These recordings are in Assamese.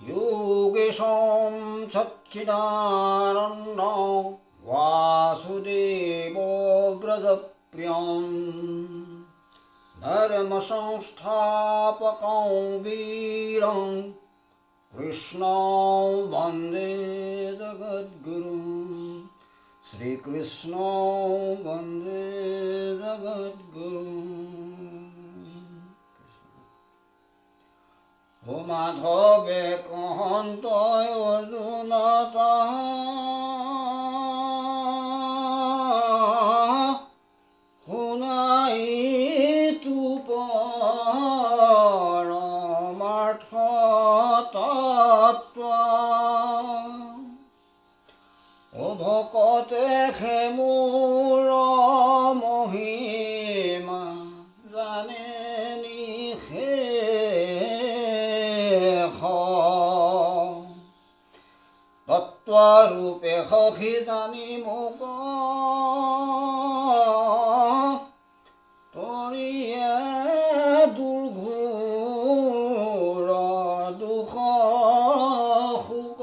योगेशं सच्चिदानन्द वासुदेवो व्रजप्रियं धर्मसंस्थापकं वीरं कृष्णं वन्दे जगद्गुरुं श्रीकृष्णं वन्दे जगद्गुरुम्। ओ माधवे कहन्त अर्जुन শুনাই তু পৰমাৰ্থ তত্ত্ব ও ভকতে মোৰ মহিমা জানে নিশেষ তত্ত্বৰূপে সখী জানি মোক দুৰ্ঘোৰ দুখ শোক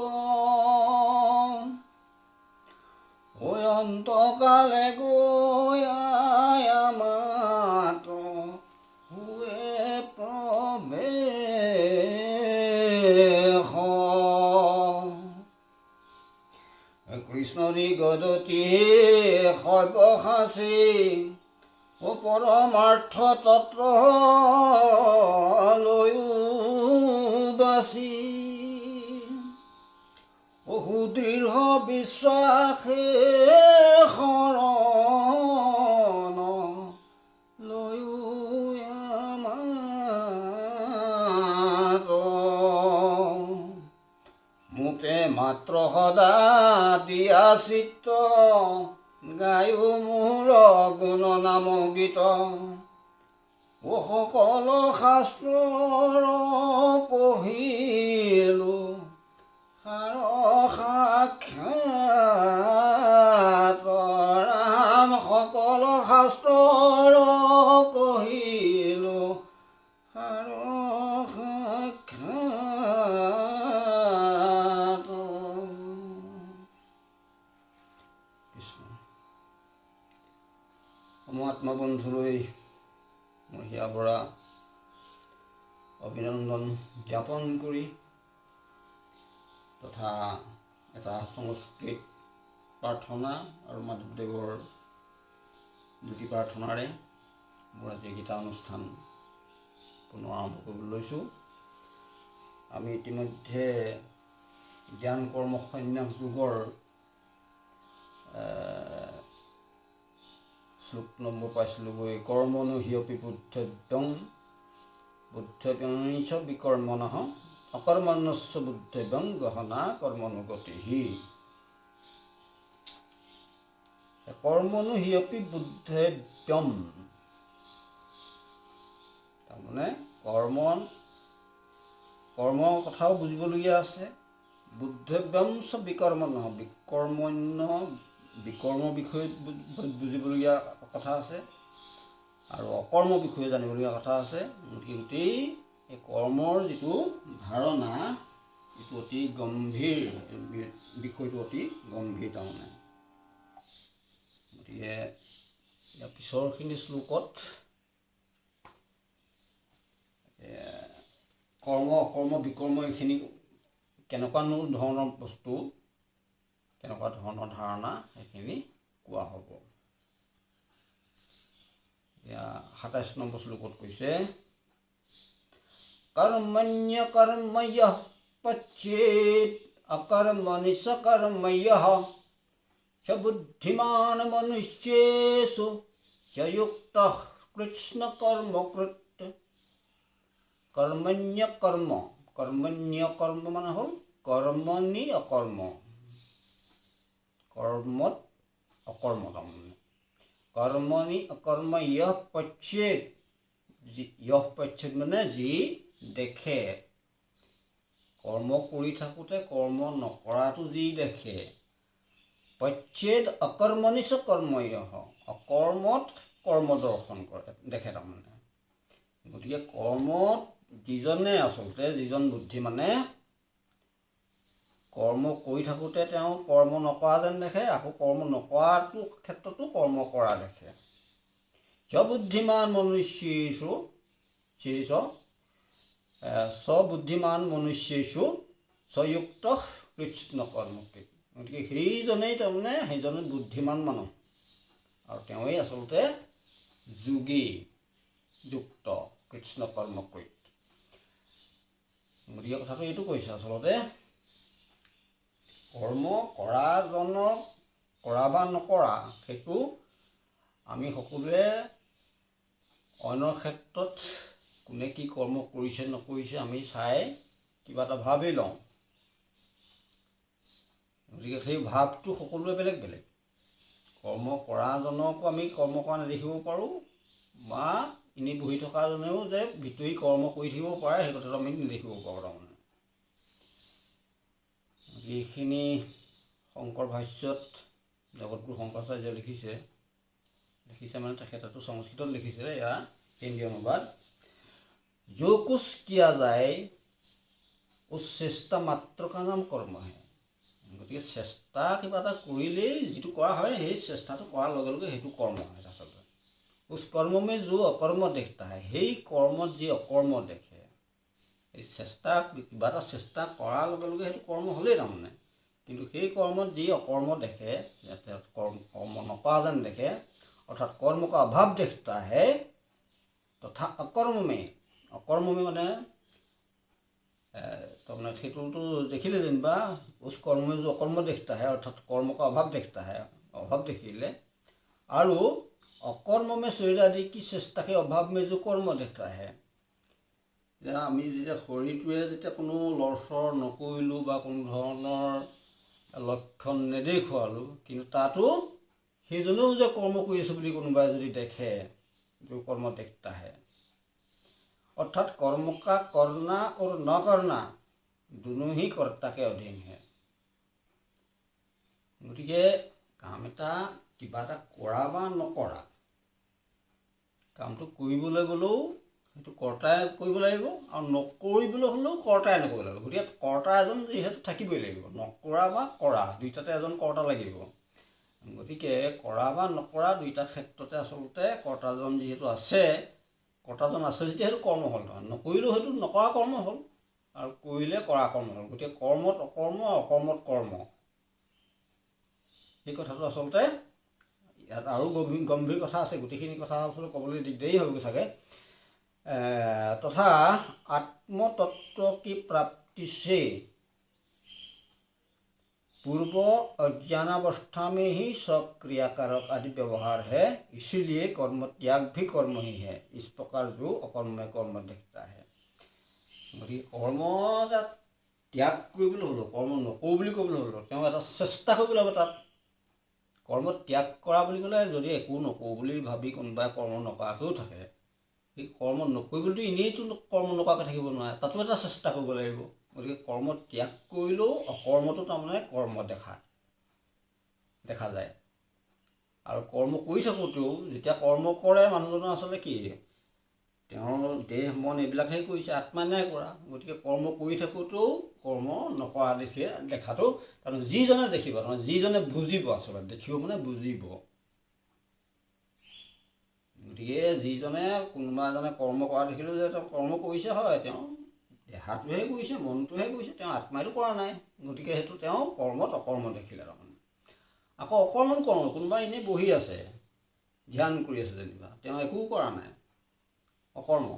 অন্তকালে গৈ মাত হুৱে প্ৰৱেশ কৃষ্ণৰি গদতি সৰ্বসাচী ও পৰমাৰ্থ তত্ত্ব লৈও বাচি ও সুদৃঢ় বিশ্বাসে শৰণ লৈও আমাত মোকে মাত্ৰ সদা দিয়া চিত্ত গায়ো মোৰ গুণ নাম গীত ও সকলো শাস্ত্ৰৰ পঢ়িলো সাৰ সাক্ষাৎ ৰাম সকলো শাস্ত্ৰৰ পঢ়িলো সাৰ সাক্ষাৎ। মোৰ আত্মবন্ধুলৈ মই হিয়া বৰা অভিনন্দন জ্ঞাপন কৰি তথা এটা সংস্কৃত প্ৰাৰ্থনা আৰু মাধৱদেৱৰ দুটি প্ৰাৰ্থনাৰে মোৰ আজি গীতা অনুষ্ঠান পুনৰ আৰম্ভ কৰিবলৈ লৈছোঁ। আমি ইতিমধ্যে জ্ঞান কৰ্ম সন্ন্যাস যুগৰ শ্লোক নম্বৰ পাইছিলোঁগৈ। কৰ্মণো হিয়পি বুদ্ধব্যং বুদ্ধব্যংচ বিকৰ্মণঃ অকৰ্মণ্যস্য বুদ্ধব্যং গহনা কৰ্মনুগতিঃ। কৰ্মণো হিয়পি বুদ্ধব্যম, তাৰমানে কৰ্মৰ কথাও বুজিবলগীয়া আছে। বুদ্ধব্যংচ বিকৰ্মণঃ বিকৰ্ম বিষয়ে বুজিবলগীয়া কথা আছে আৰু অকৰ্ম বিষয়ে জানিবলগীয়া কথা আছে। গতিকে গোটেই এই কৰ্মৰ যিটো ধাৰণা এইটো অতি গম্ভীৰ, বিষয়টো অতি গম্ভীৰ তাৰমানে। গতিকে ইয়াৰ পিছৰখিনি শ্লোকত কৰ্ম অকৰ্ম বিকৰ্ম এইখিনি কেনেকুৱানো ধৰণৰ বস্তু, কেনেকুৱা ধৰণৰ ধাৰণা সেইখিনি কোৱা হ'ব। এতিয়া ২৭ নম্বৰ শ্লোকত কৈছে কৰ্মণ্য কৰ্ময়ঃ পচ্যেত অকৰ্মণি সকৰ্ময়ঃ স বুদ্ধিমান মনুষ্যেষু স যুক্তঃ কৃষ্ণ কৰ্মকৃৎ। কৰ্মণ্য কৰ্ম, কৰ্মণ্য কৰ্ম মানে হ'ল কৰ্মণি অকৰ্ম, কৰ্মত অকৰ্ম তাৰমানে। কৰ্মণি অকৰ্ম ইয়ঃ পচ্যেত, ইয়ঃ পচ্যেত মানে যি দেখে, কৰ্ম কৰি থাকোঁতে কৰ্ম নকৰাটো যি দেখে। পচ্যেদ অকৰ্মণি চ কৰ্ময়ঃ, অকৰ্মত কৰ্ম দৰ্শন কৰে, দেখে তাৰমানে। গতিকে কৰ্মত যিজনে আচলতে, যিজন বুদ্ধি মানে কৰ্ম কৰি থাকোঁতে তেওঁ কৰ্ম নকৰা যেন দেখে, আকৌ কৰ্ম নকৰাটো ক্ষেত্ৰতো কৰ্ম কৰা দেখে। স্ববুদ্ধিমান মনুষ্যেষু স্ববুদ্ধিমান মনুষ্যেষু স্বযুক্ত কৃষ্ণ কৰ্মকৃত। গতিকে সেইজনেই তাৰমানে সেইজনে বুদ্ধিমান মানুহ, আৰু তেওঁৱেই আচলতে যোগী যুক্ত কৃষ্ণ কৰ্মকৃত। গতিকে কথাটো এইটো কৈছে, আচলতে কৰ্ম কৰাজনক কৰা বা নকৰা সেইটো আমি সকলোৱে অন্যৰ ক্ষেত্ৰত কোনে কি কৰ্ম কৰিছে নকৰিছে আমি চাই কিবা এটা ভাৱেই লওঁ। গতিকে সেই ভাৱটো সকলোৱে বেলেগ বেলেগ। কৰ্ম কৰাজনকো আমি কৰ্ম কৰা নেদেখিব পাৰোঁ, বা এনেই বহি থকাজনেও যে ভিতৰি কৰ্ম কৰি থাকিব পাৰে সেই কথাটো আমি নেদেখিব পাৰোঁ। তাৰমানে এইখিনি শংকৰ ভাষ্যত জগতগুৰু শংকৰাচাৰ্যই লিখিছে মানে তেখেতেতো সংস্কৃতত লিখিছে, এয়া হিন্দী অনুবাদ। जो कुछ किया যায় उस চেষ্টা মাত্ৰ কা নাম কৰ্ম হে। গতিকে চেষ্টা কিবা এটা কৰিলেই যিটো কৰা হয় সেই চেষ্টাটো কৰাৰ লগে লগে সেইটো কৰ্ম হয়। আচলতে উচ কৰ্মমে जो অকৰ্ম দেখতা হয়, সেই কৰ্মত যি অকৰ্ম দেখে, এই চেষ্টা কিবা এটা চেষ্টা কৰাৰ লগে লগে সেইটো কৰ্ম হ'লেই তাৰমানে। কিন্তু সেই কৰ্মত যি অকৰ্ম দেখে, কৰ্ম নকৰা যেন দেখে, অৰ্থাৎ কৰ্ম কা অভাৱ দেখতা হে তথা অকৰ্মমে। অকৰ্মমে মানে তাৰমানে সেইটোতো দেখিলে যেনিবা উচ কৰ্মমে जो অকৰ্ম দেখতা হে, অৰ্থাৎ কৰ্ম কা অভাৱ দেখতা হে, অভাৱ দেখিলে, আৰু অকৰ্মমে শৰীৰাদি কি চেষ্টাকে অভাৱমে जो কৰ্ম দেখতা হে। আমি যেতিয়া শৰীৰটোৱে যেতিয়া কোনো লৰচৰ নকৰিলোঁ বা কোনো ধৰণৰ লক্ষণ নেদেখুৱালোঁ, কিন্তু তাতো সেইজনেও যে কৰ্ম কৰি আছোঁ বুলি কোনোবাই যদি দেখে, जो কৰ্ম দেখতা হে, অৰ্থাৎ কৰ্ম কা কৰনা और ন কৰনা दोनों ही कर्ता के अधीन है। গতিকে কাম এটা কিবা এটা কৰা বা নকৰা, কামটো কৰিবলৈ গ'লেও সেইটো কৰ্তাই কৰিব লাগিব, আৰু নকৰিবলৈ হ'লেও কৰ্তাই নকৰিব লাগিব। গতিকে কৰ্তা এজন যিহেতু থাকিবই লাগিব, নকৰা বা কৰা দুইটাতে এজন কৰ্তা লাগিব। গতিকে কৰা বা নকৰা দুইটা ক্ষেত্ৰতে আচলতে কৰ্তাজন যিহেতু আছে, কৰ্তাজন আছে যেতিয়া সেইটো কৰ্ম হ'ল, নকৰিলেও সেইটো নকৰা কৰ্ম হ'ল, আৰু কৰিলে কৰা কৰ্ম হ'ল। গতিকে কৰ্মত অকৰ্ম, অকৰ্মত কৰ্ম, সেই কথাটো আচলতে ইয়াত আৰু গম্ভীৰ কথা আছে। গোটেইখিনি কথা আচলতে ক'বলৈ দিগদাৰী হ'বগৈ চাগে। তথা আত্মতত্ত্ব কি प्राप्ति से पूर्व अज्ञानावस्था में ही सब क्रियाकारक आदि व्यवहार है, इसीलिए कर्म त्याग भी कर्म ही है। इस प्रकार जो अकर्म में कर्म देखता है। গতিকে কৰ্ম ত্যাগ কৰিবলৈ হ'লেও, কৰ্ম নকৰোঁ বুলি ক'বলৈ হ'লেও তেওঁ এটা চেষ্টা কৰিব লাগিব। তাত কৰ্ম ত্যাগ কৰা বুলি ক'লে যদি একো নকৰোঁ বুলি ভাবি কোনোবাই কৰ্ম নকৰাকৈও থাকে, সেই কৰ্ম নকৰিবলৈতো এনেইতো কৰ্ম নকৰাকৈ থাকিব নোৱাৰে, তাতো এটা চেষ্টা কৰিব লাগিব। গতিকে কৰ্ম ত্যাগ কৰিলেও অকৰ্মটো তাৰমানে কৰ্ম দেখা যায়। আৰু কৰ্ম কৰি থাকোঁতেও যেতিয়া কৰ্ম কৰে মানুহজনৰ আচলতে কি, তেওঁৰ দেহ মন এইবিলাকহে কৰিছে, আত্মা নাই কৰা। গতিকে কৰ্ম কৰি থাকোঁতেও কৰ্ম নকৰা দেখাটো তাৰমানে যিজনে দেখিব, তাৰমানে যিজনে বুজিব, আচলতে দেখিব মানে বুজিব। গতিকে যিজনে কোনোবা এজনে কৰ্ম কৰা দেখিলেও যে তেওঁ কৰ্ম কৰিছে, হয় তেওঁ দেহাটোহে কৰিছে, মনটোহে কৰিছে, তেওঁ আত্মাইতো কৰা নাই। গতিকে সেইটো তেওঁ কৰ্মত অকৰ্ম দেখিলে তাৰমানে। আকৌ অকৰ্মত কৰ্ম, কোনোবা এনেই বহি আছে ধ্যান কৰি আছে যেনিবা, তেওঁ একো কৰা নাই, অকৰ্ম।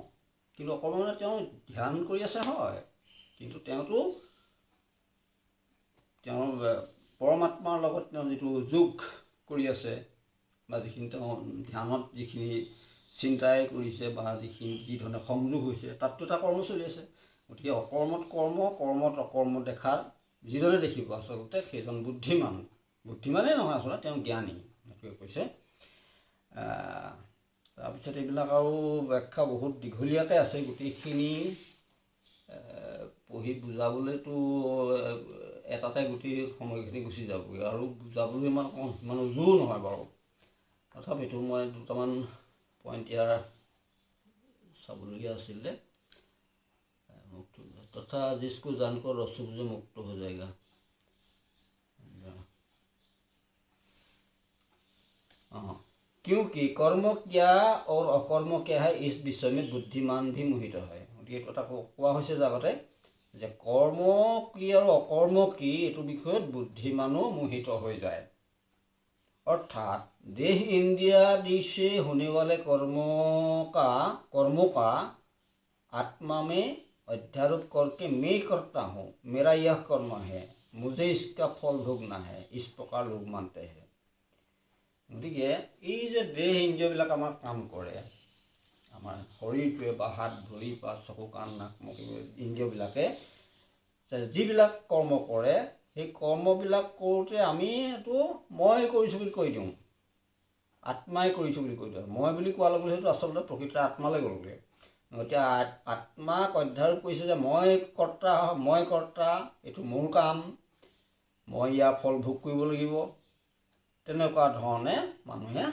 কিন্তু অকৰ্ম মানে তেওঁ ধ্যান কৰি আছে, হয়, কিন্তু তেওঁতো তেওঁৰ পৰমাত্মাৰ লগত তেওঁ যিটো যোগ কৰি আছে, বা যিখিনি তেওঁ ধ্যানত যিখিনি চিন্তাই কৰিছে, বা যি ধৰণে সংযোগ হৈছে, তাততো এটা কৰ্ম চলি আছে। গতিকে অকৰ্মত কৰ্ম, কৰ্মত অকৰ্ম দেখাৰ যিজনে দেখিব আচলতে সেইজন বুদ্ধিমান। বুদ্ধিমানেই নহয় আচলতে, তেওঁ জ্ঞানী, সেইটোৱে কৈছে। তাৰপিছত এইবিলাক আৰু ব্যাখ্যা বহুত দীঘলীয়াকৈ আছে, গোটেইখিনি পঢ়ি বুজাবলৈতো এটাতে গোটেই সময়খিনি গুচি যাবগৈ, আৰু বুজাবলৈ ইমান উজুও নহয় বাৰু। তথাপিতো মই দুটামান পইণ্ট ইয়াৰ চাবলগীয়া আছিলে। তথা जिसको जानकर रस से मुक्त हो जाएगा। क्योंकि कर्म क्या और अकर्म क्या है इस विषय में बुद्धिमान भी मोहित है। গতিকে এইটো এটা কোৱা হৈছে যে আগতে যে কৰ্ম কি আৰু অকৰ্ম কি এইটো বিষয়ত বুদ্ধিমানো মোহিত হৈ যায়। अर्थात देह इंद्रियादि से होने वाले कर्मों का आत्मा में अध्यारोप करके मैं करता हूँ, मेरा यह कर्म है, मुझे इसका फल भोगना है, इस प्रकार लोग मानते हैं। গতিকে এই যে দেহ ইন্দ্ৰিয়বিলাক আমাৰ কাম কৰে, আমাৰ শৰীৰটোৱে বা হাত ভৰি বা চকু কাণ নাক মুখ ইন্দ্ৰিয়বিলাকে যিবিলাক কৰ্ম কৰে সেই কৰ্মবিলাক কৰোঁতে আমি এইটো মই কৰিছোঁ বুলি কৈ দিওঁ, আত্মাই কৰিছোঁ বুলি কৈ দিওঁ। মই বুলি কোৱাৰ লগে সেইটো আচলতে প্ৰকৃততে আত্মালৈ গ'লগৈ। এতিয়া আত্মাক অধ্যাৰোপ কৰিছে যে মই কৰ্তা, এইটো মোৰ কাম, মই ইয়াৰ ফল ভোগ কৰিব লাগিব, তেনেকুৱা ধৰণে মানুহে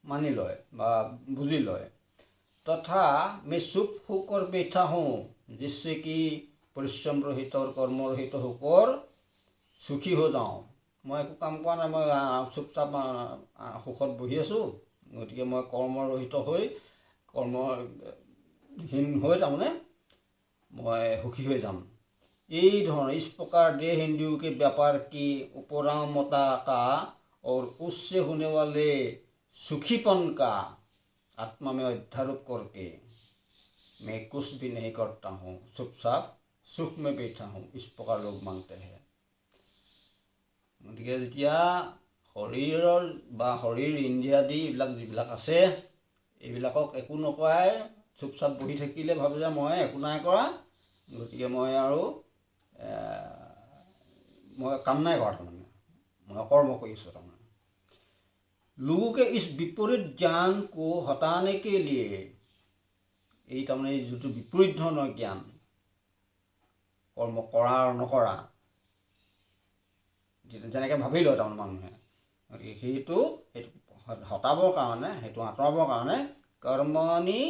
মানি লয় বা বুজি লয়। তথা मैं सुख होकर बैठा हूँ जिससे कि परिश्रम रहित और कर्म रहित होकर সুখী হৈ যাওঁ। মই একো কাম কৰা নাই, মই চুপচাপ সুখত বহি আছোঁ, গতিকে মই কৰ্মৰহিত হৈ কৰ্মহীন হৈ তাৰমানে মই সুখী হৈ যাম। এই ধৰণৰ इस प्रकार देह इंद्रियों के व्यापार की उपरामता का और उससे होने वाले सुखीपन का आत्मा में अध्यारोप करके मैं कुछ भी नहीं करता हूँ, चुपचाप सुख में बैठा हूँ, इस प्रकार लोग मानते हैं। গতিকে যেতিয়া শৰীৰৰ বা শৰীৰ ইন্দ্ৰিয়াদি এইবিলাক যিবিলাক আছে এইবিলাকক একো নকৰাই চুপচাপ বহি থাকিলে ভাবে যে মই একো নাই কৰা, গতিকে মই আৰু মই কাম নাই কৰা, তাৰমানে মই কৰ্ম কৰিছোঁ। তাৰমানে लोगों के इस विपरीत ज्ञान को हटाने के लिए এই তাৰমানে যিটো বিপৰীত ধৰণৰ জ্ঞান কৰ্ম কৰা আৰু নকৰা যেনেকৈ ভাবি লয় তাৰমানে মানুহে, গতিকে সেইটো হটাবৰ কাৰণে, সেইটো আঁতৰাবৰ কাৰণে কৰ্মণি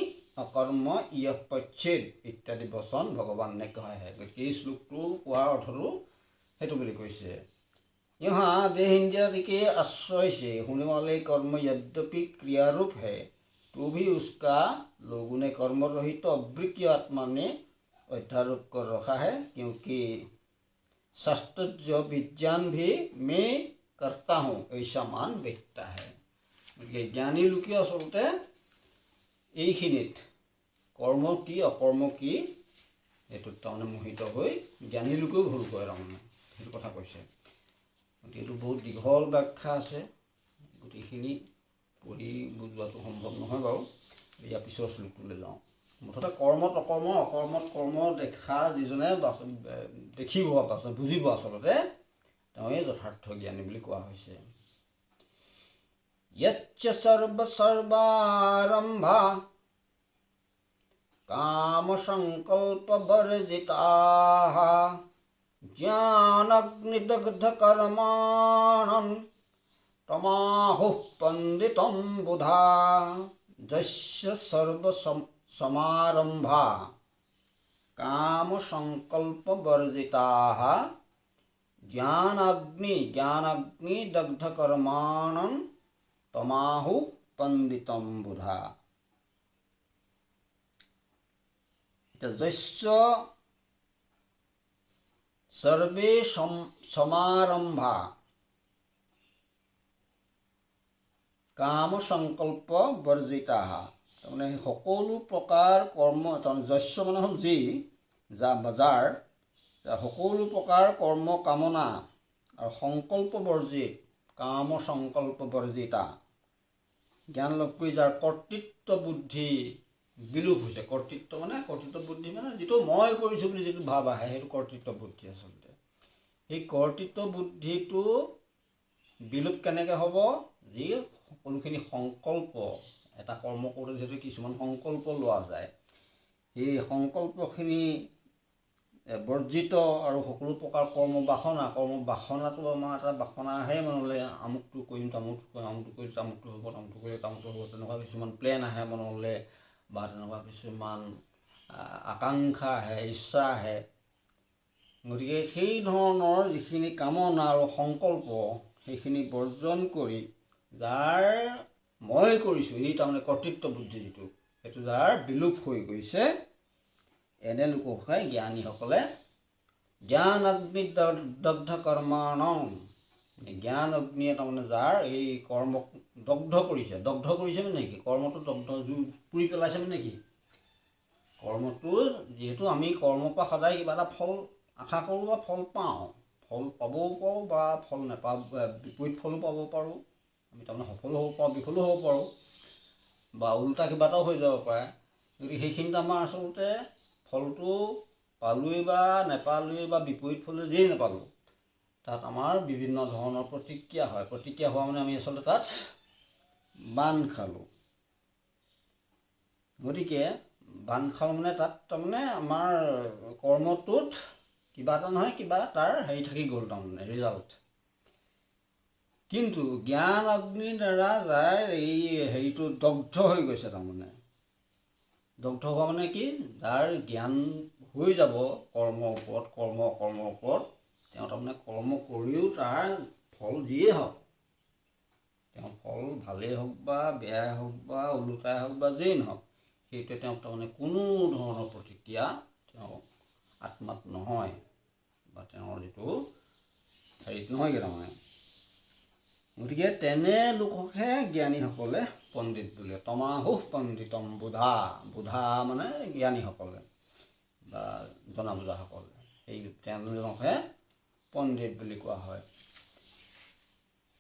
অকৰ্ম ইয়ঃ পচ্ছেদ ইত্যাদি বচন ভগৱানে কয়। গতিকে এই শ্লোকটো কোৱাৰ অৰ্থটো সেইটো বুলি কৈছে। यहाँ देह इंद्रियादि के आश्रय से होने वाले कर्म यद्यपि क्रियारूप है तो भी उसका लोगों ने कर्म रहित तो अवृक्य आत्मा ने अध्यारोप कर रखा है, क्योंकि शास्त्र विज्ञान भी मैं करता हूँ ऐसा मान बैठता है। गति ज्ञानी लोके आसलते এইখিনিত কৰ্ম কি অকৰ্ম কি এইটোত তাৰমানে মোহিত হৈ জ্ঞানী লোকেও ভুল কৰে, তাৰমানে সেইটো কথা কৈছে। গতিকে এইটো বহুত দীঘল ব্যাখ্যা আছে, গোটেইখিনি পঢ়ি বুজোৱাটো সম্ভৱ নহয় বাৰু। ইয়াৰ পিছৰ শ্লোকটোলৈ যাওঁ। মুঠতে কৰ্মত অকৰ্ম, অকৰ্মত কৰ্ম দেখা যিজনে দেখিব বুজিব আচলতে তেওঁৱে যথাৰ্থ জ্ঞানী বুলি কোৱা হৈছে। यच्च सर्वारंभा काम संकल्प वर्जिताः ज्ञानाग्निदग्ध कर्माणं तमाहुः पंडितं बुधा यस्य सर्व समारंभा काम संकल्प वर्जिताः ज्ञानाग्नि दग्ध कर्माणं तमाहु पंडितम बुधा। यस्य सर्वे समारंभा काम संकल्प वर्जिता, তাৰমানে সকলো প্ৰকাৰ কৰ্ম, যস্য মানে হ'ল যি, যাৰ সকলো প্ৰকাৰ কৰ্ম কামনা আৰু সংকল্প বৰ্জিত, কাম সংকল্প বৰ্জিতা, জ্ঞান লাভ কৰি যাৰ কৰ্তৃত্ব বুদ্ধি বিলোপ হৈছে। কৰ্তৃত্ব বুদ্ধি মানে যিটো মই কৰিছোঁ বুলি যিটো ভাৱ আহে সেইটো কৰ্তৃত্ব বুদ্ধি। আচলতে সেই কৰ্তৃত্ব বুদ্ধিটো বিলোপ কেনেকৈ হ'ব? যি সকলোখিনি সংকল্প, এটা কৰ্ম কৰোঁতে যিহেতু কিছুমান সংকল্প লোৱা যায়, সেই সংকল্পখিনি বৰ্জিত আৰু সকলো প্ৰকাৰ কৰ্ম বাসনাটো আমাৰ এটা বাসনা আহে মনলৈ, আমুকটো কৰিম তামুকটো কৰিম, আমুকটো কৰিলে তামুকটো হ'ব, তামুকটো কৰিলে তামুকটো হ'ব, তেনেকুৱা কিছুমান প্লেন আহে মনলৈ বা তেনেকুৱা কিছুমান আকাংক্ষা আহে, ইচ্ছা আহে। গতিকে সেই ধৰণৰ যিখিনি কামনা আৰু সংকল্প সেইখিনি বৰ্জন কৰি যাৰ মই কৰিছোঁ, এই তাৰমানে কৰ্তৃত্ব বুদ্ধি যিটো, সেইটো যাৰ বিলোপ হৈ গৈছে, এনে লোককহে জ্ঞানীসকলে জ্ঞান অগ্নি দগ্ধ কৰ্মাণং, জ্ঞান অগ্নিয়ে তাৰমানে যাৰ এই কৰ্মক দগ্ধ কৰিছে মানে কি, কৰ্মটো দগ্ধ পুৰি পেলাইছে মানে কি, কৰ্মটো যিহেতু আমি কৰ্মৰ পৰা সদায় কিবা এটা ফল আশা কৰোঁ বা ফল পাওঁ, ফল পাবও পাৰোঁ বা ফল নাপাব, বিপৰীত ফলো পাব পাৰোঁ, আমি তাৰমানে সফলো হ'ব পাৰোঁ, বিফলো হ'ব পাৰোঁ, বা ওলোটা কিবা এটাও হৈ যাব পাৰে। গতিকে সেইখিনিত আমাৰ আচলতে ফলটো পালোৱেই বা নেপালোৱেই বা বিপৰীত ফলো যিয়েই নাপালোঁ, তাত আমাৰ বিভিন্ন ধৰণৰ প্ৰতিক্ৰিয়া হয়। প্ৰতিক্ৰিয়া হোৱা মানে আমি আচলতে তাত বান খালোঁ। গতিকে বান খাওঁ মানে তাত তাৰমানে আমাৰ কৰ্মটোত কিবা এটা নহয় কিবা তাৰ হেৰি থাকি গ'ল, তাৰমানে ৰিজাল্ট। কিন্তু জ্ঞান অগ্নিৰ দ্বাৰা যাৰ এই হেৰিটো দগ্ধ হৈ গৈছে, তাৰমানে দগ্ধ হোৱা মানে কি, যাৰ জ্ঞান হৈ যাব কৰ্মৰ ওপৰত, অকৰ্মৰ ওপৰত, তেওঁ তাৰমানে কৰ্ম কৰিও তাৰ ফল যিয়েই হওক, তেওঁ ফল ভালেই হওক বা বেয়াই হওক বা ওলোটাই হওক বা যেই নহওক, সেইটোৱে তেওঁক তাৰমানে কোনো ধৰণৰ প্ৰতিক্ৰিয়া তেওঁ আত্মাত নহয়, বা তেওঁৰ যিটো হেৰিত নহয়গৈ তাৰমানে। গতিকে তেনে লোককহে জ্ঞানীসকলে পণ্ডিত বোলে। তমাহুঃ পণ্ডিতম বুধা, বুধা মানে জ্ঞানীসকলে বা জনা বুজাসকলে, সেই তেওঁলোককহে পণ্ডিত বুলি কোৱা হয়।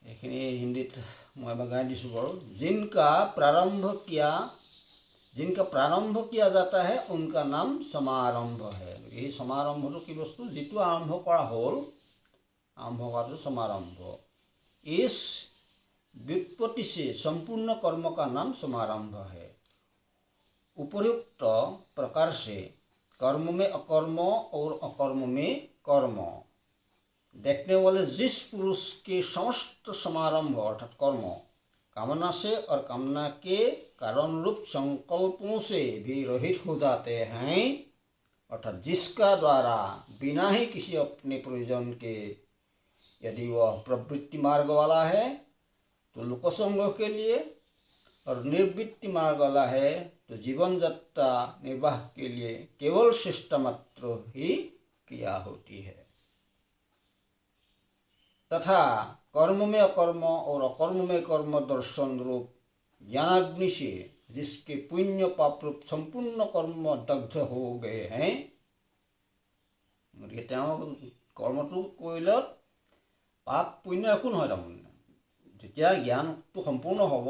এইখিনি হিন্দীত মই এবাৰ গাই দিছোঁ বাৰু। जिनका प्रारंभ किया जाता है उनका नाम समारंभ है। এই সমাৰম্ভটো কি বস্তু, যিটো আৰম্ভ কৰা হ'ল, আৰম্ভ কৰাটো সমাৰম্ভ। इस व्युत्पत्ति से संपूर्ण कर्म का नाम समारंभ है। उपर्युक्त प्रकार से कर्म में अकर्म और अकर्म में कर्म देखने वाले जिस पुरुष के समस्त समारंभ अर्थात कर्म कामना से और कामना के कारण रूप संकल्पों से भी रहित हो जाते हैं, अर्थात जिसका द्वारा बिना ही किसी अपने प्रयोजन के यदि वह प्रवृत्ति मार्ग वाला है तो लोकसंग के लिए, और निर्वृत्ति मार्ग वाला है तो जीवन यात्रा निर्वाह के लिए केवल शिष्ट मात्र ही क्रिया होती है। तथा कर्म में अकर्म और अकर्म में कर्म दर्शन रूप ज्ञानाग्नि से जिसके पुण्य पाप रूप संपूर्ण कर्म दग्ध हो गए हैं, गति कर्मটো কৰিলে পাপ পুণ্য একো নহয়। তাৰমানে যেতিয়া জ্ঞানটো সম্পূৰ্ণ হ'ব,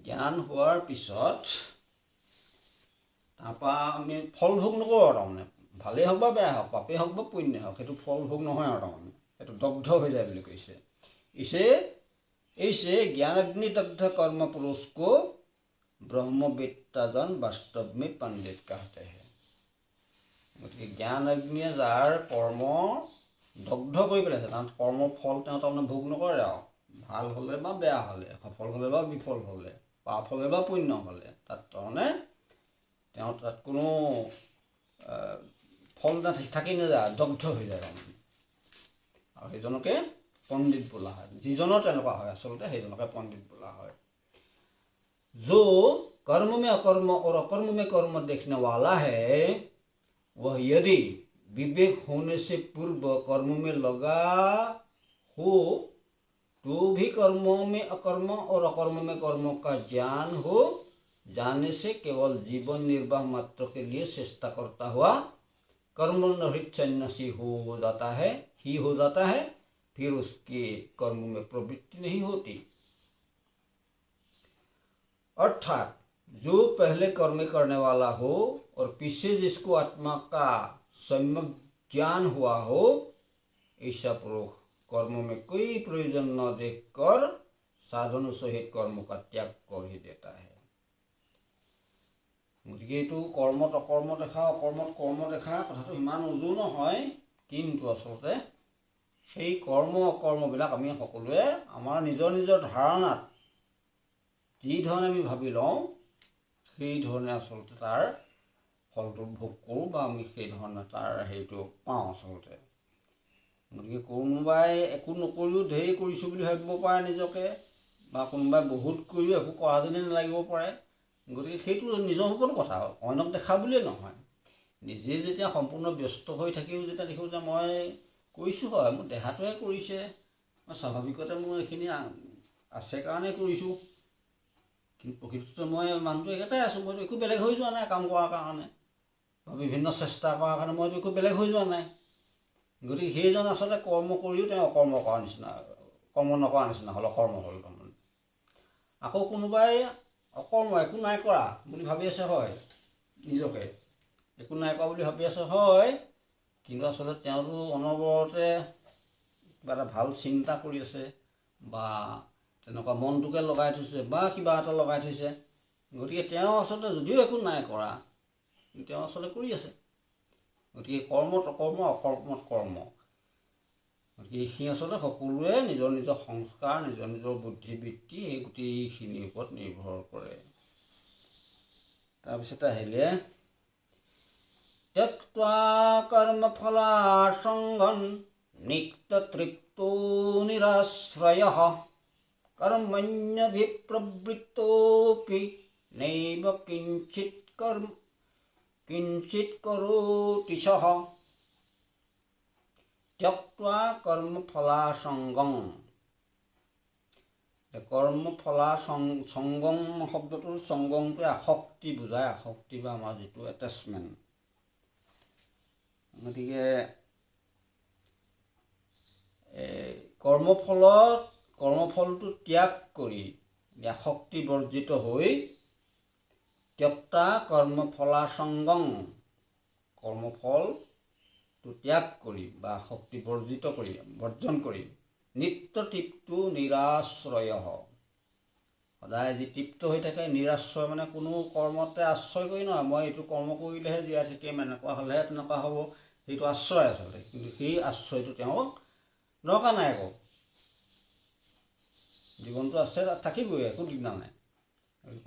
জ্ঞান হোৱাৰ পিছত তাৰপৰা আমি ফল ভোগ নকৰোঁ আৰু, তাৰমানে ভালেই হওক বা বেয়া হওক, পাপেই হওক বা পুণ্যই হওক, সেইটো ফল ভোগ নহয় আৰু, তাৰমানে সেইটো দগ্ধ হৈ যায় বুলি কৈছে। ऐसे ज्ञानाग्नि दग्ध कर्म पुरुष को ब्रह्मवेत्ताजन वास्तव में पंडित कहते हैं। গতিকে জ্ঞান অগ্নিয়ে যাৰ কৰ্ম দগ্ধ কৰি পেলাইছে, তাত কৰ্মৰ ফল তেওঁ তাৰমানে ভোগ নকৰে আৰু, ভাল হ'লে বা বেয়া হ'লে, সফল হ'লে বা বিফল হ'লে, পাপ হ'লে বা পুণ্য হ'লে, তাত তাৰমানে তেওঁ তাত কোনো ফল থাকি নাযায়, দগ্ধ হৈ যায় তাৰমানে, আৰু সেইজনকে পণ্ডিত বোলা হয়। যিজনৰ তেনেকুৱা হয় আচলতে সেইজনকে পণ্ডিত বোলা হয়। जो कर्म में अकर्म और अकर्म में कर्म देखने वाला है, वह यदि विवेक होने से पूर्व कर्म में लगा हो तो भी कर्मों में अकर्म और अकर्म में कर्मों का ज्ञान हो जाने से केवल जीवन निर्वाह मात्र के लिए चेष्टा करता हुआ कर्मनिवृत्त सन्यासी हो जाता है, फिर उसके कर्म में प्रवृत्ति नहीं होती। अर्थात जो पहले कर्म करने वाला हो और पीछे जिसको आत्मा का सम्यक ज्ञान हुआ हो, ऐसा पुरुष कर्म में कोई प्रयोजन न देखकर साधन सहित कर्म का त्याग कर ही देता है। গতিকে এইটো কৰ্মত অকৰ্ম দেখা, অকৰ্মত কৰ্ম দেখা কথাটো ইমান উজু নহয়, কিন্তু আচলতে সেই কৰ্ম অকৰ্মবিলাক আমি সকলোৱে আমাৰ নিজৰ নিজৰ ধাৰণাত যি ধৰণে আমি ভাবি লওঁ, সেই ধৰণে আচলতে তাৰ ফলটো ভোগ কৰোঁ বা আমি সেই ধৰণে তাৰ হেৰিটো পাওঁ আচলতে। গতিকে কোনোবাই একো নকৰিও ঢেৰ কৰিছোঁ বুলি ভাবিব পাৰে নিজকে, বা কোনোবাই বহুত কৰিও একো কৰা যেনেই নালাগিব পাৰে। গতিকে সেইটো নিজৰ ওপৰত কথা, অন্যক দেখা বুলিয়ে নহয়। নিজে যেতিয়া সম্পূৰ্ণ ব্যস্ত হৈ থাকিও যেতিয়া দেখোঁ যে মই কৰিছোঁ, হয় মোৰ দেহাটোৱে কৰিছে, মই স্বাভাৱিকতে মোৰ এইখিনি আছে কাৰণে কৰিছোঁ, কিন্তু প্ৰকৃততে মই মানুহটো একেটাই আছোঁ, মইতো একো বেলেগ হৈ যোৱা নাই কাম কৰাৰ কাৰণে বা বিভিন্ন চেষ্টা কৰাৰ কাৰণে মইতো একো বেলেগ হৈ যোৱা নাই। গতিকে সেইজন আচলতে কৰ্ম কৰিও তেওঁ অকৰ্ম কৰাৰ নিচিনা, কৰ্ম নকৰাৰ নিচিনা হ'ল, অকৰ্ম হ'ল তাৰমানে। আকৌ কোনোবাই অকৰ্ম একো নাই কৰা বুলি ভাবি আছে, হয়, নিজকে একো নাই কৰা বুলি ভাবি আছে, হয়, কিন্তু আচলতে তেওঁতো অনবৰতে কিবা এটা ভাল চিন্তা কৰি আছে বা তেনেকুৱা মনটোকে লগাই থৈছে বা কিবা এটা লগাই থৈছে। গতিকে তেওঁ আচলতে যদিও একো নাই কৰা, তেওঁ আচলতে কৰি আছে। গতিকে কৰ্মত অকৰ্ম, অকৰ্মত কৰ্ম। গতিকে এইখিনি আচলতে সকলোৱে নিজৰ নিজৰ সংস্কাৰ, নিজৰ নিজৰ বুদ্ধিবৃত্তি এই গোটেইখিনিৰ ওপৰত নিৰ্ভৰ কৰে। তাৰপিছতে আহিলে ত্যক্ত্বা কৰ্মফলাসংগং নিত্যতৃপ্তো নিৰাশ্ৰয়ঃ কৰ্মণ্যভিপ্ৰবৃত্তোপি নৈব কিঞ্চিৎ কरोति সঃ। ত্যক্ত্বা কৰ্মফলাসংগং। কৰ্মফলাসংগং শব্দটোৰ সংগংটোৱে আসক্তি বুজায়, আসক্তি বা আমাৰ যিটো এটেচমেণ্ট। গতিকে কৰ্মফলটো ত্যাগ কৰি আসক্তি বৰ্জিত হৈ ত্যক্তা কৰ্মফলাসংগং, কৰ্মফলটো ত্যাগ কৰি বা আসক্তি বৰ্জন কৰি নিত্যতৃপ্তো নিৰাশ্ৰয়ঃ, সদায় যি তৃপ্ত হৈ থাকে। নিৰাশ্ৰয় মানে কোনো কৰ্মতে আশ্ৰয় কৰি নহয়, মই এইটো কৰ্ম কৰিলেহে জীয়াই থাকিম, এনেকুৱা হ'লেহে তেনেকুৱা হ'ব, সেইটো আশ্ৰয় আচলতে। কিন্তু সেই আশ্ৰয়টো তেওঁক দৰকাৰ নাই। আকৌ জীৱনটো আছে, তাত থাকিবই, একো দিগদাৰ নাই।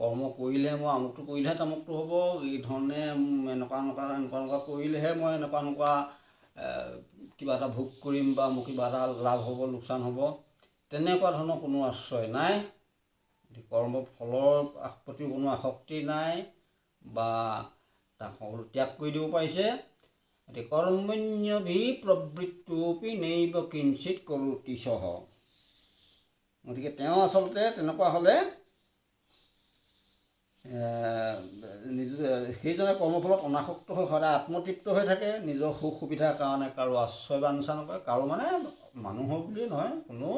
কৰ্ম কৰিলেহে মই আমুকটো কৰিলেহে তামুকটো হ'ব, এই ধৰণে এনেকুৱা কৰিলেহে মই এনেকুৱা কিবা এটা ভোগ কৰিম বা মোৰ কিবা এটা লাভ হ'ব, লোকচান হ'ব, তেনেকুৱা ধৰণৰ কোনো আশ্ৰয় নাই। কৰ্মফলৰ প্ৰতি কোনো আসক্তি নাই বা তাক সকলো ত্যাগ কৰি দিব পাৰিছে। গতিকে কৰ্মণ্যভিপ্ৰবৃত্তোপি নৈব কিঞ্চিৎ কरोति সঃ। গতিকে তেওঁ আচলতে তেনেকুৱা হ'লে সেইজনে কৰ্মফলত অনাসক্ত হৈ সদায় আত্মতৃপ্ত হৈ থাকে, নিজৰ সুখ সুবিধাৰ কাৰণে কাৰো আশ্ৰয় বাঞ্ছা নকৰে। কাৰো মানে মানুহৰ বুলিয়ে নহয়, কোনো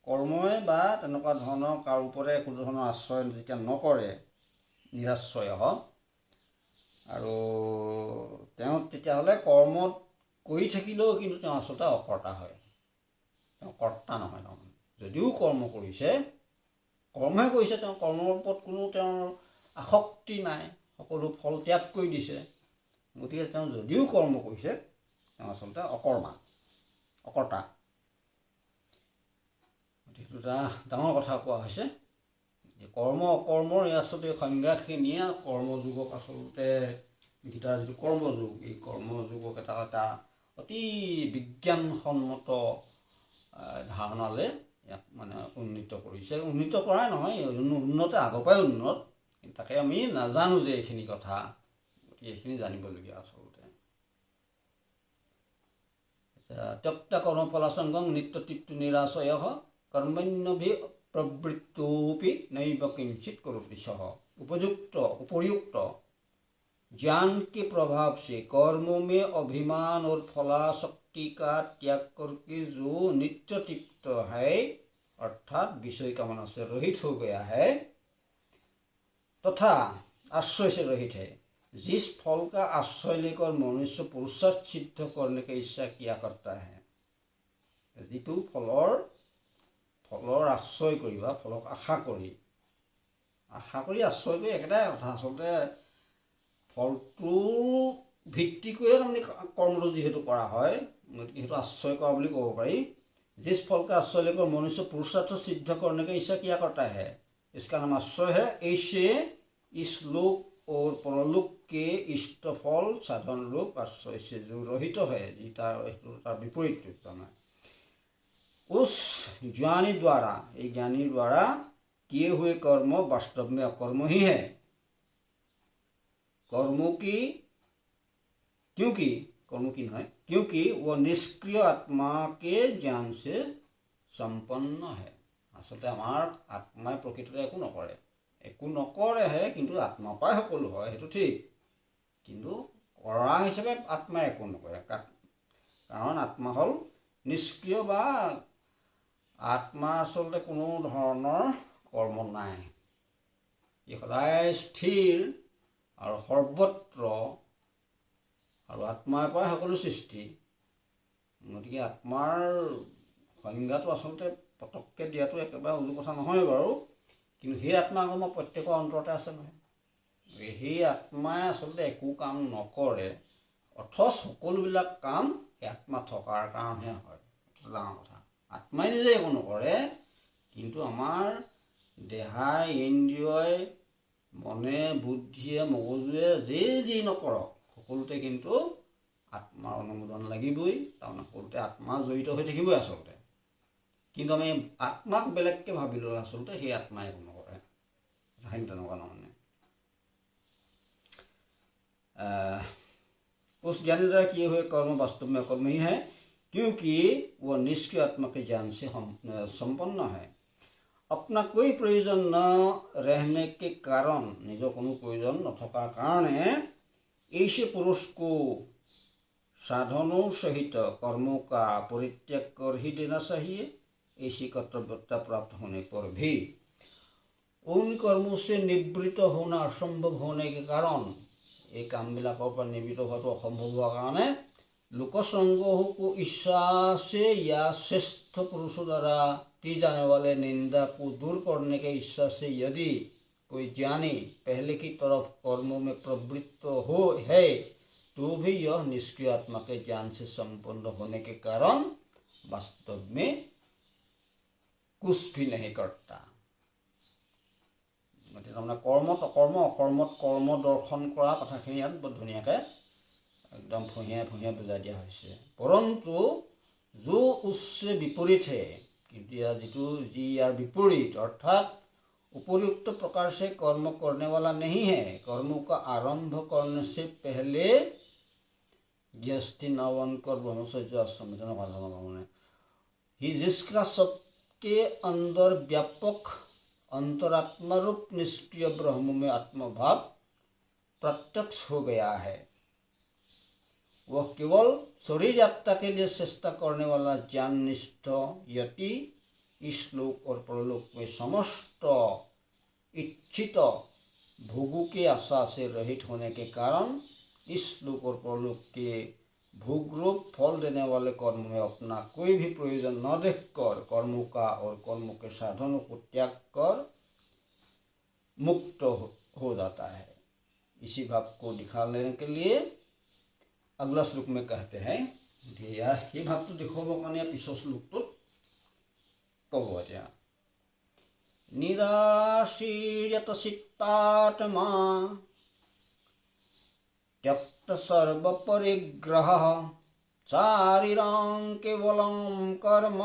কৰ্মই বা তেনেকুৱা ধৰণৰ কাৰো ওপৰতে কোনো ধৰণৰ আশ্ৰয় যেতিয়া নকৰে, নিৰাশ্ৰয়ঃ। আৰু তেওঁ তেতিয়াহ'লে কৰ্মত কৰি থাকিলেও কিন্তু তেওঁ আচলতে অকৰ্তা হয়, তেওঁ কৰ্তা নহয়। তাৰমানে যদিও কৰ্ম কৰিছে, কৰ্মহে কৰিছে, তেওঁ কৰ্মৰ ওপৰত কোনো তেওঁৰ আসক্তি নাই, সকলো ফল ত্যাগ কৰি দিছে। গতিকে তেওঁ যদিও কৰ্ম কৰিছে, তেওঁ আচলতে অকৰ্তা। সেইটো এটা ডাঙৰ কথা কোৱা হৈছে যে কৰ্ম অকৰ্মৰ এই আচলতে সংজ্ঞাখিনিয়ে কৰ্মযোগক আচলতে গীতাৰ যিটো কৰ্মযোগ, এই কৰ্মযোগক এটা অতি বিজ্ঞানসন্মত ধাৰণালৈ ইয়াক মানে উন্নীত কৰিছে। উন্নীত কৰাই নহয়, উন্নত আগৰ পৰাই উন্নত, কিন্তু তাকে আমি নাজানো যে এইখিনি কথা। গতিকে এইখিনি জানিবলগীয়া আচলতে। ত্যক্তা কৰ্মফলাসংগং নিত্যতৃপ্তো নিৰাশ্ৰয়ঃ কৰ্মণ্যভিপ্ৰবৃত্তোপি নৈব किंचित करोति सः। उपयुक्त ज्ञान के प्रभाव से कर्मों में अभिमान और फलाशक्ति का त्याग करके जो नित्य तृप्त है, अर्थात विषय कामना से रहित हो गया है तथा आश्रय से रहित है, जिस फल का आश्रय लेकर मनुष्य पुरुषार्थ सिद्ध करने की इच्छा किया करता है। जितु फलर आश्रय करी বা ফলক আশা কৰি আশ্ৰয় কৰি একেটাই কথা। আচলতে ফলটো ভিত্তি কৰিয়ে তাৰমানে কৰ্মটো যিহেতু কৰা হয়, গতিকে সেইটো আশ্ৰয় কৰা বুলি ক'ব পাৰি। जिस फल का आश्रय लेकर मनुष्य पुरुषार्थ सिद्ध करने की इच्छा किया करता है, इसका नाम आश्रय है। ऐसे इस लोक और परलोक के इष्ट फल साधन रूप आश्रय से जो रहित है, जी तार विपरीत। उस ज्ञानी द्वारा, ये ज्ञानी द्वारा किए हुए कर्म वास्तव में अकर्म ही है। कर्मों की क्योंकि कर्मों की नहीं, क्योंकि वो निष्क्रिय आत्मा के ज्ञान से सम्पन्न है। आसलते आमार आत्माय प्रकृतते एकো नकरे, एकো नकरेহে, किन्तु आत्मार पৰাই সকলো হয়, সেইটো ঠিক। কিন্তু কৰা হিচাপে आत्माय एकো नकरे, कारण आत्मा हल निष्क्रिय বা आत्मा आसलते কোনো ধৰণৰ কৰ্ম নাই। ই সদায় স্থিৰ আৰু সৰ্বত্ৰ, আৰু आत्माৰ পৰাই সকলো সৃষ্টি। গতিকে आत्माৰ সংজ্ঞাটো আচলতে পটককৈ দিয়াটো একেবাৰে উজু কথা নহয় বাৰু, কিন্তু সেই আত্মা আকৌ মই প্ৰত্যেকৰ অন্তৰতে আছে নহয়। সেই আত্মাই আচলতে একো কাম নকৰে, অথচ সকলোবিলাক কাম সেই আত্মা থকাৰ কাৰণহে হয়। সেইটো ডাঙৰ কথা। আত্মাই নিজে একো নকৰে, কিন্তু আমাৰ দেহাই, ইন্দ্ৰিয়ই, মনে, বুদ্ধিয়ে, মগজুৱে যি নকৰক সকলোতে কিন্তু আত্মাৰ অনুমোদন লাগিবই। তাৰমানে সকলোতে আত্মা জড়িত হৈ থাকিবই আচলতে। কিন্তু আমি আত্মাক বেলেগকৈ ভাবি ল'লে আচলতে সেই আত্মাই একো নকৰে। কথাখিনি তেনেকুৱা নহয়। उस ज्ञानी द्वारा किए हुए कर्म वास्तव में अकर्म ही है, क्योंकि वह निष्क्रिय आत्मा के ज्ञान से संपन्न है। अपना कोई प्रयोजन न रहने के कारण, निजर कोनो प्रयोजन नथकार कारणे ऐसे पुरुष को साधनों सहित कर्मों का परित्याग कर ही देना चाहिए। ऐसी कर्तव्यता प्राप्त होने पर भी उन कर्मों से निवृत्त होना असंभव होने के कारण, ये कामবিলাকৰ পৰা নিবৃত্ত হোৱাটো অসম্ভৱ হোৱাৰ কাৰণে लोकसंगों को इच्छा से या श्रेष्ठ पुरुषों द्वारा की जाने वाले निंदा को दूर करने के इच्छा से यदि कोई ज्ञानी पहले की तरफ कर्मों में प्रवृत्त हो है, तो भी यह निष्क्रिय आत्मा के ज्ञान से संपन्न होने के कारण वास्तव में कुछ भी नहीं करता। তাৰমানে কৰ্মত অকৰ্ম, অকৰ্মত কৰ্ম দৰ্শন কৰা কথাখিনি ইয়াত বৰ ধুনীয়াকৈ একদম ফুঁহিয়াই বুজাই দিয়া হৈছে। परंतु जो उससे विपरीत है, जी यार विपरीत, अर्थात उपयुक्त प्रकार से कर्म करने वाला नहीं है, कर्मों का आरंभ करने से पहले गृहस्थी न बनकर ब्रह्मचर्य आश्रम में ही जिसका सबके अंदर व्यापक अंतरात्मा रूप निष्क्रिय ब्रह्म में आत्मभाव प्रत्यक्ष हो गया है, वह केवल शरीर यात्रा के लिए चेष्टा करने वाला ज्ञान निष्ठ यति इस लोक और परलोक में समस्त इच्छित भोगों के आशा से रहित होने के कारण इस लोक और परलोक के भोगरूप फल देने वाले कर्म में अपना कोई भी प्रयोजन न देखकर कर्मों का और कर्मों के साधनों को त्याग कर मुक्त हो जाता है। इसी भाव को दिखाने के लिए अगला श्लोक में कहते हैं, ये भाव तो देखो कारण पिछर श्लोक तो कब এতিয়া निराशीर्यत चित्तात्मा त्यक्त सर्व परिग्रह शारीरं केवलं कर्म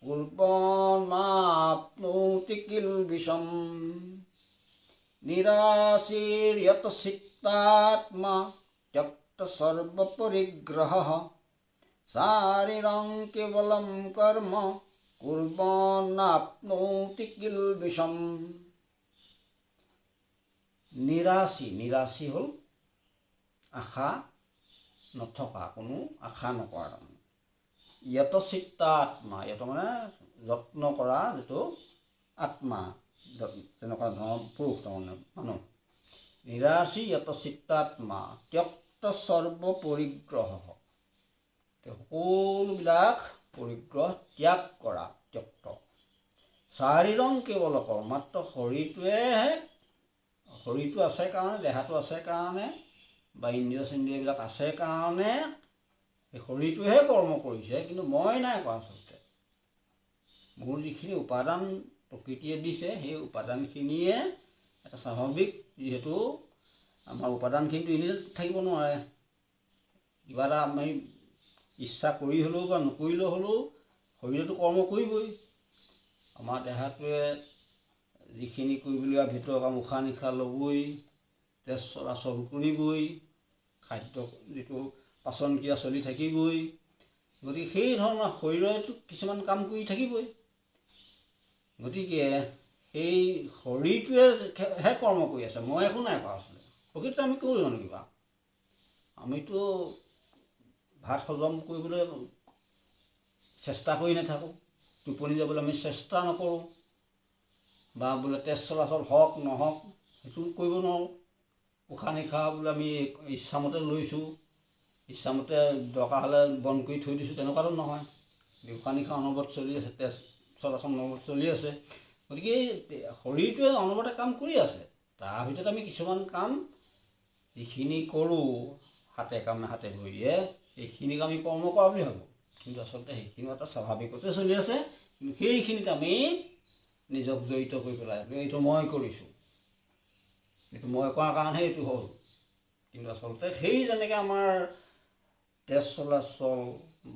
कुर्वन्नाप्नोति किल्बिषम्। निराशीर्यत चित्तात्मा त्यक्त सर्व परिग्रह शारीरं केवलं कर्म कुर्वन्नाप्नोति किल्बिषम्। निराशी हल आशा नथका, कोनो आशा नकरा। यत चित्ता आत्मा, यत माने যত্ন কৰা যিটো আত্মা, তেনেকুৱা ধৰণৰ পুৰুষ তাৰমানে মানুহ। নিৰাশী यत চিত্তাত্মা त्यक्त সৰ্ব পৰিগ্ৰহ, সকলোবিলাক পৰিগ্ৰহ ত্যাগ কৰা, त्यक्त। শাৰীৰং কেৱল কৰ, মাত্ৰ শৰীৰটো আছে কাৰণে, দেহাটো আছে কাৰণে বা ইন্দ্ৰিয় চিন্দ্ৰিয়বিলাক আছে কাৰণে এই শৰীৰটোহে কৰ্ম কৰিছে, কিন্তু মই নাই কৰা। আচলতে মোৰ যিখিনি উপাদান প্ৰকৃতিয়ে দিছে, সেই উপাদানখিনিয়ে এটা স্বাভাৱিক, যিহেতু আমাৰ উপাদানখিনিতো এনেই থাকিব নোৱাৰে, কিবা এটা আমি ইচ্ছা কৰি হ'লেও বা নকৰিলেও হ'লেও শৰীৰেতো কৰ্ম কৰিবই। আমাৰ দেহাটোৱে যিখিনি কৰিবলগীয়া ভিতৰৰ কাম উশাহ নিশাহ ল'বই, তেজ চলাচল কৰিবই, খাদ্য যিটো পাচন ক্ৰিয়া চলি থাকিবই। গতিকে সেই ধৰণৰ শৰীৰতো কিছুমান কাম কৰি থাকিবই। গতিকে সেই শৰীৰটোৱেহে কৰ্ম কৰি আছে, মই একো নাই কৰা আচলতে। প্ৰকৃততে আমি কৰোঁ জানো কিবা? আমিতো ভাত হজম কৰিবলৈ চেষ্টা কৰি নাথাকোঁ, টোপনি যাবলৈ আমি চেষ্টা নকৰোঁ, বা বোলে তেজ চলাচল হওক নহওক সেইটো কৰিব নোৱাৰোঁ। উশাহ নিশাহ বোলে আমি ইচ্ছামতে লৈছোঁ, ইচ্ছামতে দৰকাৰ হ'লে বন্ধ কৰি থৈ দিছোঁ, তেনেকুৱাতো নহয়। উশাহ নিশাহ অনবৰত চলি আছে, তেজ চলাচল অনবৰত চলি আছে। গতিকে এই শৰীৰটোৱে অনবৰতে কাম কৰি আছে। তাৰ ভিতৰত আমি কিছুমান কাম যিখিনি কৰোঁ হাতে কামে হাতে ভৰিয়ে, সেইখিনিক আমি কৰ্ম কৰা বুলি ভাবোঁ। কিন্তু আচলতে সেইখিনি এটা স্বাভাৱিকতে চলি আছে। কিন্তু সেইখিনিত আমি নিজক জড়িত কৰি পেলাই এইটো মই কৰিছোঁ, এইটো মই কৰাৰ কাৰণেহে এইটো হ'ল। কিন্তু আচলতে সেই যেনেকৈ আমাৰ তেজ চলাচল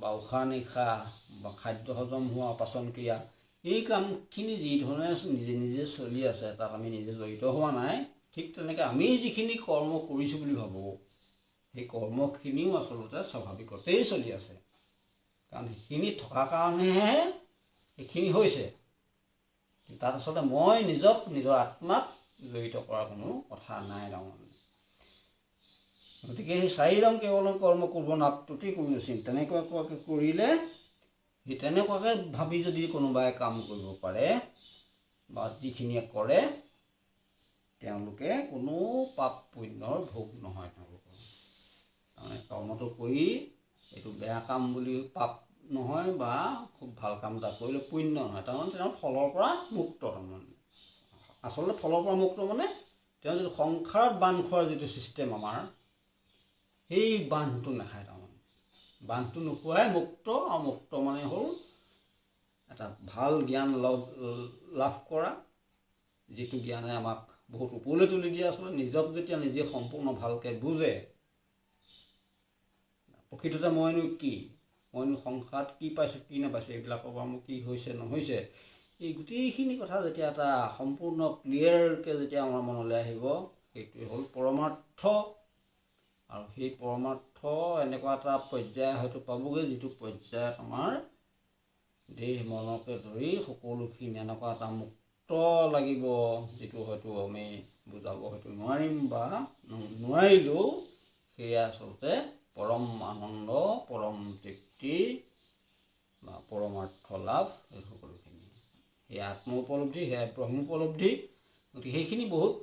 বা উশাহ নিশাহ বা খাদ্য হজম হোৱা পাচন ক্ৰিয়া, এই কামখিনি যি ধৰণে নিজে নিজে চলি আছে, তাত আমি নিজে জড়িত হোৱা নাই। ঠিক তেনেকৈ আমি যিখিনি কৰ্ম কৰিছোঁ বুলি ভাবোঁ, সেই কৰ্মখিনিও আচলতে স্বাভাৱিকতেই চলি আছে। কাৰণ সেইখিনি থকাৰ কাৰণেহে এইখিনি হৈছে। তাত আচলতে মই নিজক, নিজৰ আত্মাক জড়িত কৰাৰ কোনো কথা নাই তাৰমানে। গতিকে সেই চাৰিদম কেৱল কৰ্ম কৰিব নাপটোতেই কৰিছিল। তেনেকুৱাকৈ কৰিলে, সেই তেনেকুৱাকৈ ভাবি যদি কোনোবাই কাম কৰিব পাৰে বা যিখিনিয়ে কৰে, তেওঁলোকে কোনো পাপ পুণ্যৰ ভোগ নহয় তেওঁলোকৰ। তাৰমানে কৰ্মটো কৰি এইটো বেয়া কাম বুলি পাপ নহয়, বা খুব ভাল কাম এটা কৰিলে পুণ্য নহয়। তাৰমানে তেওঁ ফলৰ পৰা মুক্ত। তাৰমানে আচলতে ফলৰ পৰা মুক্ত মানে তেওঁ যিটো সংসাৰত বান্ধ খোৱাৰ যিটো ছিষ্টেম আমাৰ, সেই বান্ধটো নাখায়। তাৰমানে বান্ধটো নোখোৱাই মুক্ত। আৰু মুক্ত মানে হ'ল এটা ভাল জ্ঞান লাভ কৰা, যিটো জ্ঞানে আমাক বহুত ওপৰলৈ তুলি দিয়ে। আচলতে নিজক যেতিয়া নিজে সম্পূৰ্ণ ভালকৈ বুজে, প্ৰকৃততে মইনো কি, মইনো সংসাৰত কি পাইছোঁ কি নাপাইছোঁ, এইবিলাকৰ পৰা মোৰ কি হৈছে নহৈছে, এই গোটেইখিনি কথা যেতিয়া এটা সম্পূৰ্ণ ক্লিয়াৰকৈ যেতিয়া আমাৰ মনলৈ আহিব, সেইটোৱে হ'ল পৰমাৰ্থ। আৰু সেই পৰমাৰ্থ এনেকুৱা এটা পৰ্যায় হয়তো পাবগৈ, যিটো পৰ্যায়ত আমাৰ দেহ মনকে ধৰি সকলোখিনি এনেকুৱা এটা মুক্ত লাগিব, যিটো হয়তো আমি বুজাব হয়তো নোৱাৰিম, বা নোৱাৰিলেও সেয়া আচলতে পৰম আনন্দ, পৰম তৃপ্তি বা পৰমাৰ্থ লাভ, এই সকলোখিনি সেয়া আত্ম উপলব্ধি, সেয়া ব্ৰহ্ম উপলব্ধি। গতিকে সেইখিনি বহুত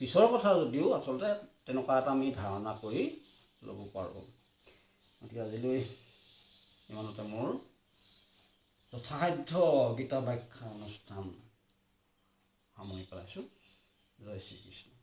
পিছৰ কথা যদিও আচলতে তেনেকুৱা এটা আমি ধাৰণা কৰি ল'ব পাৰোঁ। গতিকে আজিলৈ ইমানতে মোৰ যথাসাধ্য গীতা ব্যাখ্যা অনুষ্ঠান সামৰি পেলাইছোঁ। জয় শ্ৰীকৃষ্ণ।